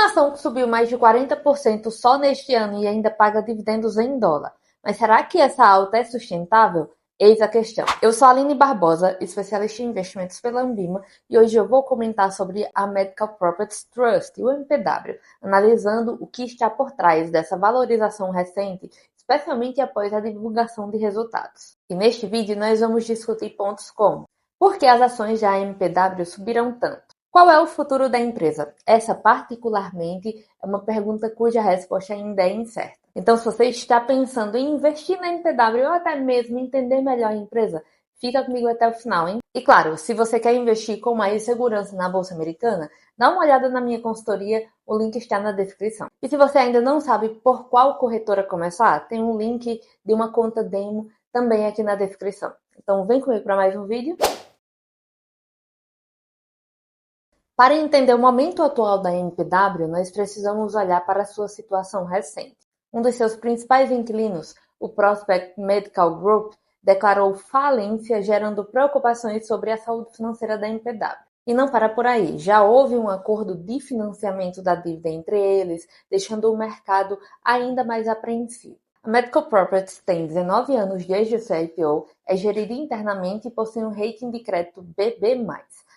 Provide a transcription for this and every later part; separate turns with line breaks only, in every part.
Uma ação que subiu mais de 40% só neste ano e ainda paga dividendos em dólar. Mas será que essa alta é sustentável? Eis a questão. Eu sou a Aline Barbosa, especialista em investimentos pela Ambima, e hoje eu vou comentar sobre a Medical Properties Trust, o MPW, analisando o que está por trás dessa valorização recente, especialmente após a divulgação de resultados. E neste vídeo nós vamos discutir pontos como: por que as ações da MPW subiram tanto? Qual é o futuro da empresa? Essa particularmente é uma pergunta cuja resposta ainda é incerta. Então, se você está pensando em investir na MPW ou até mesmo entender melhor a empresa, fica comigo até o final, hein? E claro, se você quer investir com mais segurança na Bolsa Americana, dá uma olhada na minha consultoria, o link está na descrição. E se você ainda não sabe por qual corretora começar, tem um link de uma conta demo também aqui na descrição. Então, vem comigo para mais um vídeo. Para entender o momento atual da MPW, nós precisamos olhar para a sua situação recente. Um dos seus principais inquilinos, o Prospect Medical Group, declarou falência, gerando preocupações sobre a saúde financeira da MPW. E não para por aí, já houve um acordo de financiamento da dívida entre eles, deixando o mercado ainda mais apreensivo. A Medical Properties tem 19 anos desde o seu IPO, é gerida internamente e possui um rating de crédito BB+.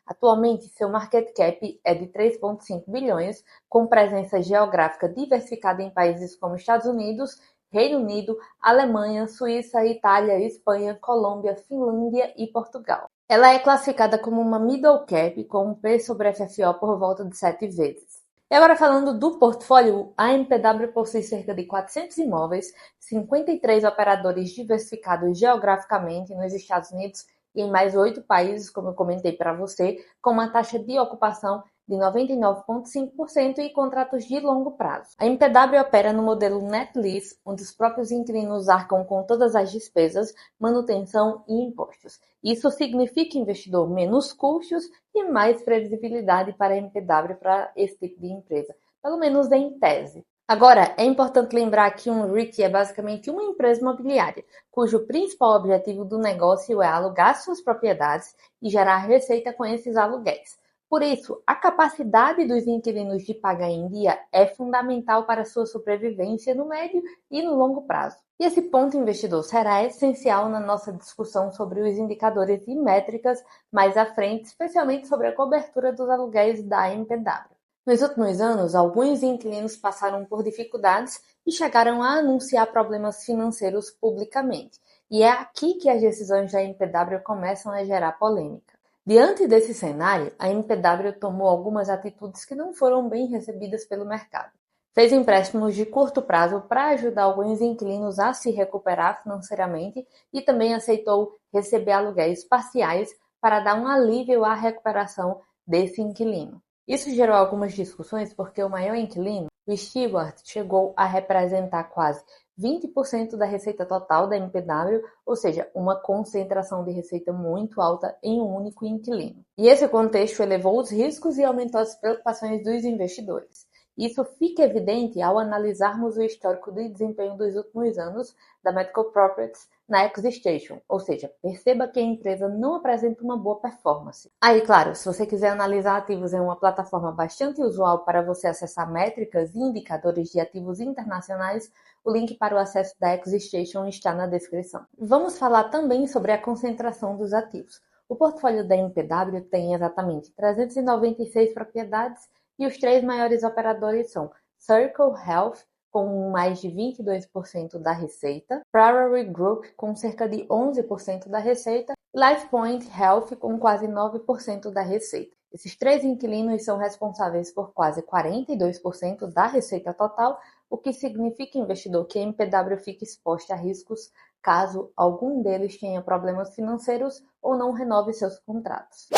Atualmente, seu market cap é de 3,5 bilhões, com presença geográfica diversificada em países como Estados Unidos, Reino Unido, Alemanha, Suíça, Itália, Espanha, Colômbia, Finlândia e Portugal. Ela é classificada como uma middle cap, com um P sobre FFO por volta de 7 vezes. E agora falando do portfólio, a MPW possui cerca de 400 imóveis, 53 operadores diversificados geograficamente nos Estados Unidos e em mais 8 países, como eu comentei para você, com uma taxa de ocupação de 99,5% e contratos de longo prazo. A MPW opera no modelo Net Lease, onde os próprios inquilinos arcam com todas as despesas, manutenção e impostos. Isso significa, investidor, menos custos e mais previsibilidade para a MPW para esse tipo de empresa, pelo menos em tese. Agora, é importante lembrar que um REIT é basicamente uma empresa imobiliária, cujo principal objetivo do negócio é alugar suas propriedades e gerar receita com esses aluguéis. Por isso, a capacidade dos inquilinos de pagar em dia é fundamental para sua sobrevivência no médio e no longo prazo. E esse ponto, investidor, será essencial na nossa discussão sobre os indicadores e métricas mais à frente, especialmente sobre a cobertura dos aluguéis da MPW. Nos últimos anos, alguns inquilinos passaram por dificuldades e chegaram a anunciar problemas financeiros publicamente. E é aqui que as decisões da MPW começam a gerar polêmica. Diante desse cenário, a MPW tomou algumas atitudes que não foram bem recebidas pelo mercado. Fez empréstimos de curto prazo para ajudar alguns inquilinos a se recuperar financeiramente e também aceitou receber aluguéis parciais para dar um alívio à recuperação desse inquilino. Isso gerou algumas discussões porque o maior inquilino, o Stewart, chegou a representar quase 20% da receita total da MPW, ou seja, uma concentração de receita muito alta em um único inquilino. E esse contexto elevou os riscos e aumentou as preocupações dos investidores. Isso fica evidente ao analisarmos o histórico de desempenho dos últimos anos da Medical Properties na Existation, ou seja, perceba que a empresa não apresenta uma boa performance. Aí, claro, se você quiser analisar ativos em uma plataforma bastante usual para você acessar métricas e indicadores de ativos internacionais, o link para o acesso da Existation está na descrição. Vamos falar também sobre a concentração dos ativos. O portfólio da MPW tem exatamente 396 propriedades e os 3 maiores operadores são Circle Health, com mais de 22% da receita, Priory Group, com cerca de 11% da receita, e LifePoint Health, com quase 9% da receita. Esses 3 inquilinos são responsáveis por quase 42% da receita total, o que significa, investidor, que a MPW fica exposta a riscos caso algum deles tenha problemas financeiros ou não renove seus contratos.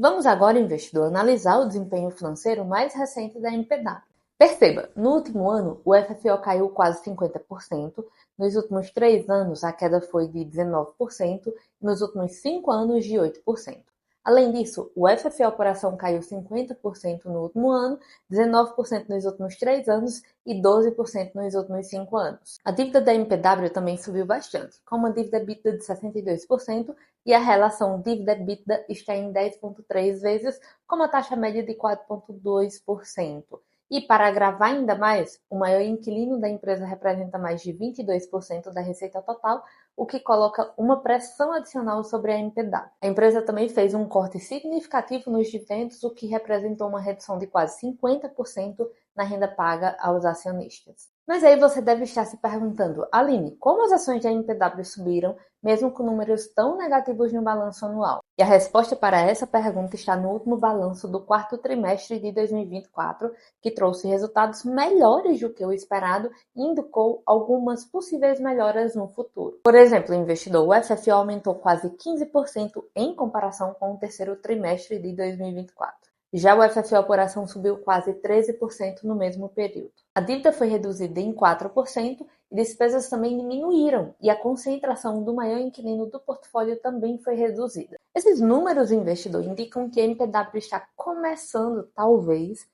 Vamos agora, investidor, analisar o desempenho financeiro mais recente da MPW. Perceba, no último ano, o FFO caiu quase 50%, nos últimos 3 anos a queda foi de 19% e nos últimos 5 anos de 8%. Além disso, o FFO por ação caiu 50% no último ano, 19% nos últimos 3 anos e 12% nos últimos 5 anos. A dívida da MPW também subiu bastante, com uma dívida EBITDA de 62% e a relação dívida-EBITDA está em 10,3 vezes, com uma taxa média de 4,2%. E para agravar ainda mais, o maior inquilino da empresa representa mais de 22% da receita total, o que coloca uma pressão adicional sobre a MPW. A empresa também fez um corte significativo nos dividendos, o que representou uma redução de quase 50% na renda paga aos acionistas. Mas aí você deve estar se perguntando, Aline, como as ações da MPW subiram, mesmo com números tão negativos no balanço anual? E a resposta para essa pergunta está no último balanço do quarto trimestre de 2024, que trouxe resultados melhores do que o esperado e indicou algumas possíveis melhoras no futuro. Por exemplo, o investidor, o FFO aumentou quase 15% em comparação com o terceiro trimestre de 2024. Já o FFO por ação subiu quase 13% no mesmo período. A dívida foi reduzida em 4% e despesas também diminuíram, e a concentração do maior inquilino do portfólio também foi reduzida. Esses números do investidor indicam que a MPW está começando, talvez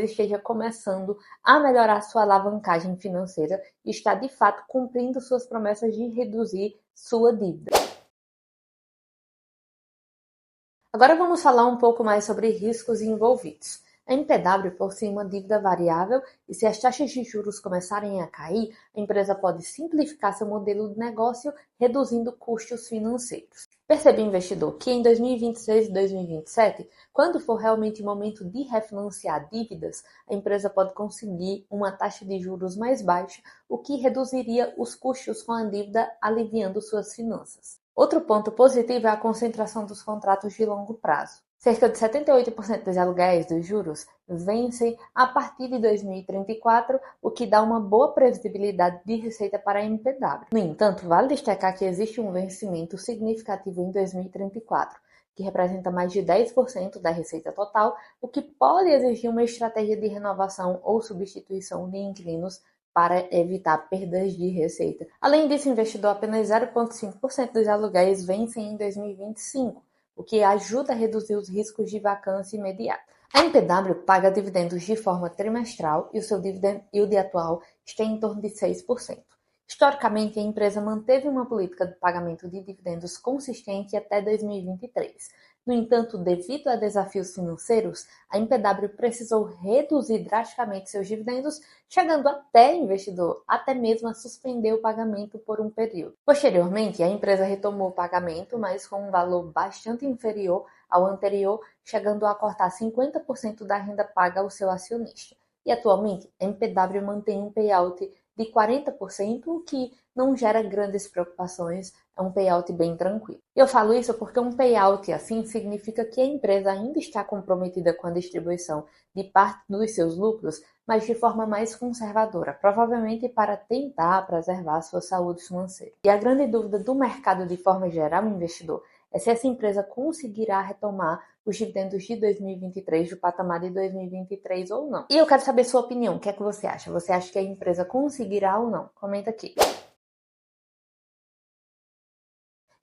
esteja começando a melhorar sua alavancagem financeira e está de fato cumprindo suas promessas de reduzir sua dívida. Agora vamos falar um pouco mais sobre riscos envolvidos. A MPW possui uma dívida variável e se as taxas de juros começarem a cair, a empresa pode simplificar seu modelo de negócio, reduzindo custos financeiros. Perceba, investidor, que em 2026 e 2027, quando for realmente o momento de refinanciar dívidas, a empresa pode conseguir uma taxa de juros mais baixa, o que reduziria os custos com a dívida, aliviando suas finanças. Outro ponto positivo é a concentração dos contratos de longo prazo. Cerca de 78% dos aluguéis dos juros vencem a partir de 2034, o que dá uma boa previsibilidade de receita para a MPW. No entanto, vale destacar que existe um vencimento significativo em 2034, que representa mais de 10% da receita total, o que pode exigir uma estratégia de renovação ou substituição de inquilinos para evitar perdas de receita. Além disso, investidor, apenas 0,5% dos aluguéis vencem em 2025, o que ajuda a reduzir os riscos de vacância imediata. A MPW paga dividendos de forma trimestral e o seu dividend yield atual está em torno de 6%. Historicamente, a empresa manteve uma política de pagamento de dividendos consistente até 2023. No entanto, devido a desafios financeiros, a MPW precisou reduzir drasticamente seus dividendos, chegando até investidor, até mesmo a suspender o pagamento por um período. Posteriormente, a empresa retomou o pagamento, mas com um valor bastante inferior ao anterior, chegando a cortar 50% da renda paga ao seu acionista. E atualmente, a MPW mantém um payout de 40%, o que não gera grandes preocupações, é um payout bem tranquilo. Eu falo isso porque um payout assim significa que a empresa ainda está comprometida com a distribuição de parte dos seus lucros, mas de forma mais conservadora, provavelmente para tentar preservar sua saúde financeira. E a grande dúvida do mercado de forma geral, investidor, é se essa empresa conseguirá retomar os dividendos de 2023 do patamar de 2023 ou não. E eu quero saber sua opinião, o que é que você acha? Você acha que a empresa conseguirá ou não? Comenta aqui.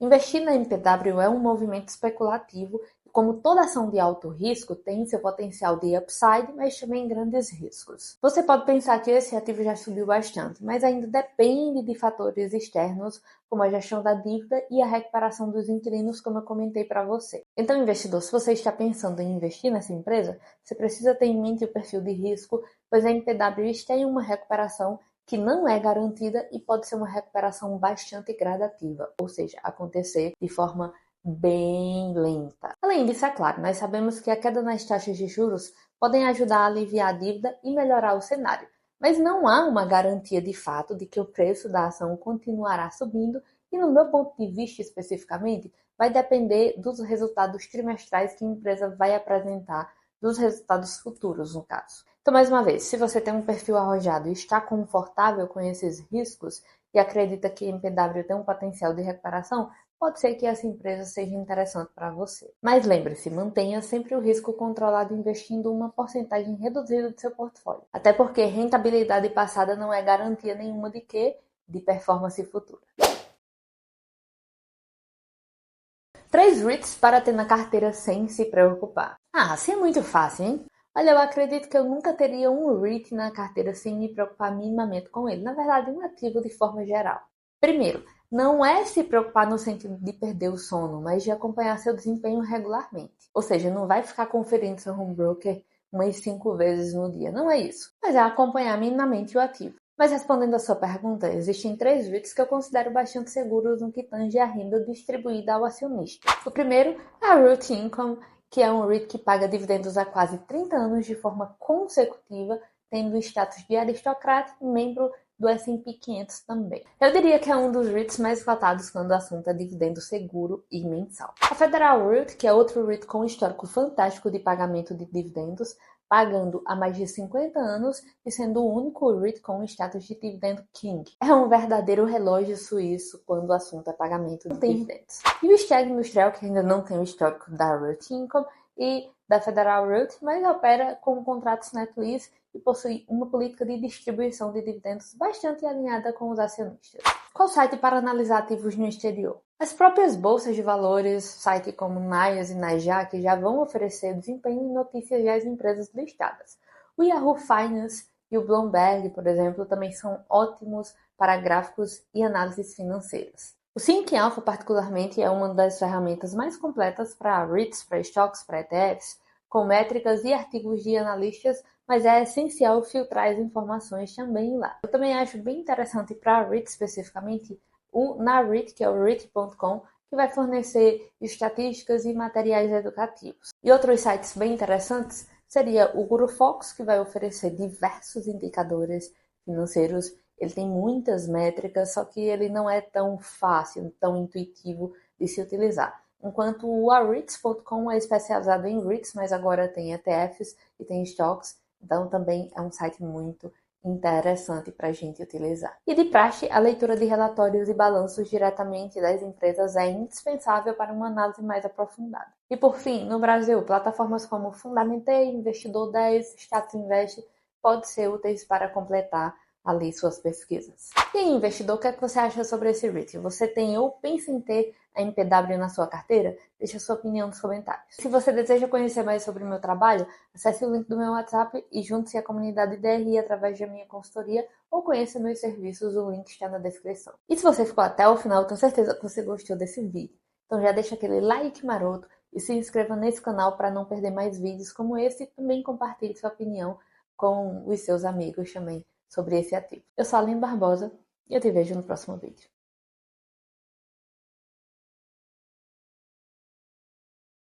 Investir na MPW é um movimento especulativo e, como toda ação de alto risco, tem seu potencial de upside, mas também grandes riscos. Você pode pensar que esse ativo já subiu bastante, mas ainda depende de fatores externos, como a gestão da dívida e a recuperação dos inquilinos, como eu comentei para você. Então, investidor, se você está pensando em investir nessa empresa, você precisa ter em mente o perfil de risco, pois a MPW está em uma recuperação que não é garantida e pode ser uma recuperação bastante gradativa, ou seja, acontecer de forma bem lenta. Além disso, é claro, nós sabemos que a queda nas taxas de juros podem ajudar a aliviar a dívida e melhorar o cenário, mas não há uma garantia de fato de que o preço da ação continuará subindo e, no meu ponto de vista especificamente, vai depender dos resultados trimestrais que a empresa vai apresentar, dos resultados futuros, no caso. Então, mais uma vez, se você tem um perfil arrojado e está confortável com esses riscos e acredita que a MPW tem um potencial de recuperação, pode ser que essa empresa seja interessante para você. Mas lembre-se, mantenha sempre o risco controlado investindo uma porcentagem reduzida do seu portfólio. Até porque rentabilidade passada não é garantia nenhuma de quê? De performance futura. 3 REITs para ter na carteira sem se preocupar. Ah, assim é muito fácil, hein? Olha, eu acredito que eu nunca teria um REIT na carteira sem me preocupar minimamente com ele. Na verdade, um ativo de forma geral. Primeiro, não é se preocupar no sentido de perder o sono, mas de acompanhar seu desempenho regularmente. Ou seja, não vai ficar conferindo seu home broker umas 5 vezes no dia, não é isso. Mas é acompanhar minimamente o ativo. Mas respondendo a sua pergunta, existem 3 REITs que eu considero bastante seguros no que tange a renda distribuída ao acionista. O primeiro é a Root Income, que é um REIT que paga dividendos há quase 30 anos de forma consecutiva, tendo o status de aristocrata e membro do S&P 500 também. Eu diria que é um dos REITs mais cotados quando o assunto é dividendo seguro e mensal. A Federal REIT, que é outro REIT com um histórico fantástico de pagamento de dividendos, pagando há mais de 50 anos e sendo o único REIT com o status de dividendo king. É um verdadeiro relógio suíço quando o assunto é pagamento de dividendos. E o Stag Industrial, que ainda não tem o histórico da REIT Income e da Federal REIT, mas opera com contratos net lease e possui uma política de distribuição de dividendos bastante alinhada com os acionistas. Qual site para analisar ativos no exterior? As próprias bolsas de valores, sites como Nias e Nasdaq, já vão oferecer desempenho e notícias das empresas listadas. O Yahoo Finance e o Bloomberg, por exemplo, também são ótimos para gráficos e análises financeiras. O Think Alpha, particularmente, é uma das ferramentas mais completas para REITs, para stocks, para ETFs, com métricas e artigos de analistas, mas é essencial filtrar as informações também lá. Eu também acho bem interessante para a REIT especificamente o NAREIT, que é o REIT.com, que vai fornecer estatísticas e materiais educativos. E outros sites bem interessantes seria o GuruFox, que vai oferecer diversos indicadores financeiros. Ele tem muitas métricas, só que ele não é tão fácil, tão intuitivo de se utilizar. Enquanto o REITs.com é especializado em REITs, mas agora tem ETFs e tem stocks, então também é um site muito interessante para a gente utilizar. E de praxe, a leitura de relatórios e balanços diretamente das empresas é indispensável para uma análise mais aprofundada. E por fim, no Brasil, plataformas como Fundamentei, Investidor 10, Status Invest podem ser úteis para completar ali suas pesquisas. E aí, investidor, o que é que você acha sobre esse REIT? Você tem ou pensa em ter a NPW na sua carteira? Deixe sua opinião nos comentários. Se você deseja conhecer mais sobre o meu trabalho, acesse o link do meu WhatsApp e junte-se à comunidade DRI através da minha consultoria ou conheça meus serviços, o link está na descrição. E se você ficou até o final, tenho certeza que você gostou desse vídeo. Então já deixa aquele like maroto e se inscreva nesse canal para não perder mais vídeos como esse e também compartilhe sua opinião com os seus amigos também sobre esse ativo. Eu sou a Aline Barbosa e eu te vejo no próximo vídeo.